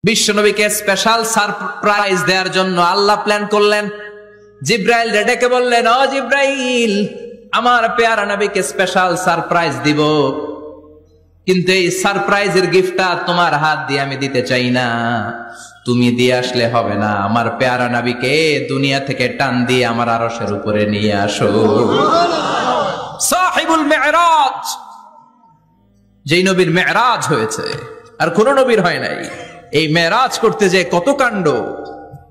বিশ্বনবীকে special surprise দেওয়ার জন্য আল্লাহ প্ল্যান করলেন। জিব্রাইল ডেকে বললেন, ও জিব্রাইল, আমার পেয়ারা নবীকে স্পেশাল সারপ্রাইজ দিব, কিন্তু এই সারপ্রাইজের গিফটটা তোমার হাত দিয়ে আমি দিতে চাই না, তুমি দিয়ে আসলে হবে না। আমার পেয়ারা নবীকে দুনিয়া থেকে টান দিয়ে আমার আরশের উপরে নিয়ে আসো। সাহিবুল মেরাজ, যেই নবীর মেরাজ হয়েছে আর কোন নবীর হয় নাই। এই মেরাজ করতে যে কত কাণ্ড,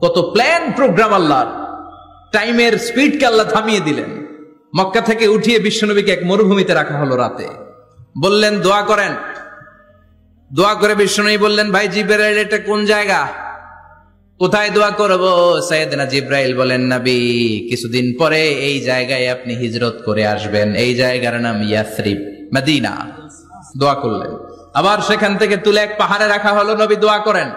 কত প্ল্যান প্রোগ্রাম আল্লাহর। টাইমের স্পিডকে আল্লাহ থামিয়ে দিলেন। মক্কা থেকে উঠিয়ে বিশ্বনবীকে এক মরুভূমিতে রাখা হলো রাতে। বললেন দোয়া করেন। দোয়া করে বিশ্বনবী বললেন, ভাই জিব্রাইল, এটা কোন জায়গা, কোথায় দোয়া করব? সাইয়েদনা জিব্রাইল বলেন, নবী, কিছুদিন পরে এই জায়গায় আপনি হিজরত করে আসবেন, এই জায়গার নাম ইয়াসরিব, মদিনা। দোয়া করলেন। আবার সেখান থেকে তুলে এক পাহাড়ে রাখা হলো, নবী দোয়া করেন।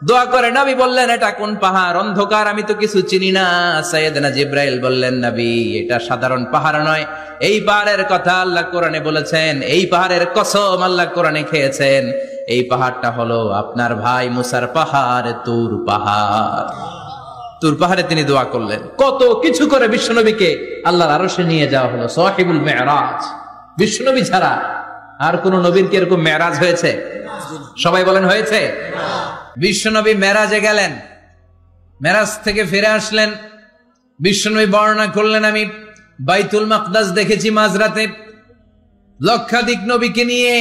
দোয়া করে নবী বললেন, এটা কোন পাহাড়? অন্ধকার, আমি তো কিছু চিনি না। সাইয়েদনা জিব্রাইল বললেন, নবী, এটা সাধারণ পাহাড় নয়, এই পাহাড়ের কথা আল্লাহ কোরআনে বলেছেন, এই পাহাড়ের কসম আল্লাহ কোরআনে খেয়েছেন। এই পাহাড়টা হলো আপনার ভাই মুসার পাহাড়, তুর পাহাড়। তুর পাহাড়ে তিনি দোয়া করলেন। কত কিছু করে বিশ্বনবীকে আল্লাহর আরশে নিয়ে যাওয়া হলো। সাহিবুল মেরাজ। বিশ্বনবী ছাড়া আর কোন নবীর কি এরকম মেরাজ হয়েছে? সবাই বলেন হয়েছে। বিশ্বনবী মেরাজে গেলেন, মেরাজ থেকে ফিরে আসলেন। বিশ্বনবী বর্ণনা করলেন, আমি বাইতুল মাকদাস দেখেছি মাঝরাতে, লক্ষাধিক নবীকে নিয়ে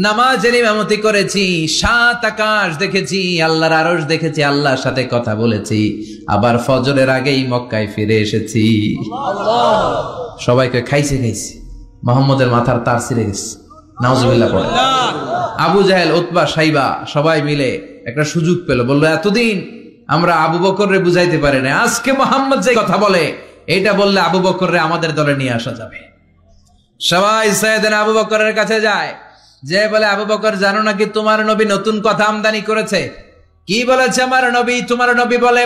নামাজের ইমামতি করেছি, 7 আকাশ দেখেছি, আল্লাহর আরশ দেখেছি, আল্লাহর সাথে কথা বলেছি, আবার ফজরের আগেই মক্কায় ফিরে এসেছি। সবাইকে খাইছে মোহাম্মদের মাথার তার ছিঁড়ে গেছে। নাউজুবিল্লাহ পড়ে। আবু জাহেল, উতবা, সাইবা সবাই মিলে একটা সুযোগ পেল, বললো, এতদিন আমরা আবু বকররে বুঝাইতে পারি না, আজকে মোহাম্মদ যে কথা বলে এটা বললে আবু বকররে আমাদের দলে নিয়ে আসা যাবে। সবাই সাইয়েদনা আবু বকরের কাছে যায়, যে বলে, আবু বকর, জানো নাকি তোমার নবী নতুন কথা আমদানি করেছে? কি বলেছে আমার নবী? তোমার নবী বলে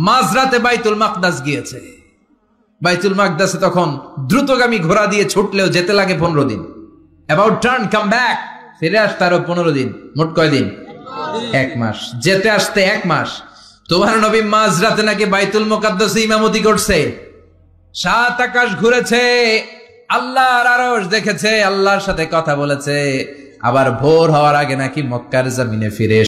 মাঝরাতে বাইতুল মাকদাস গিয়েছে। বাইতুল মাকদাসে তখন দ্রুতগামী ঘোড়া দিয়ে ছুটলেও যেতে লাগে 15 দিন। অ্যাবাউট টার্ন কাম ব্যাক, ফিরে আসতে আরো 15 দিন। মোট কয় দিন? 1 মাস। যেতে আসতে 1 মাস। তোমার নবী মাঝরাতে নাকি বাইতুল মুকাদ্দাসে ইমামতি করছে, 7 আকাশ ঘুরেছে, আল্লাহর আরশ দেখেছে, আল্লাহর সাথে কথা বলেছে, আবার ভোর হওয়ার আগে নাকি মক্কার জমিনে ফিরে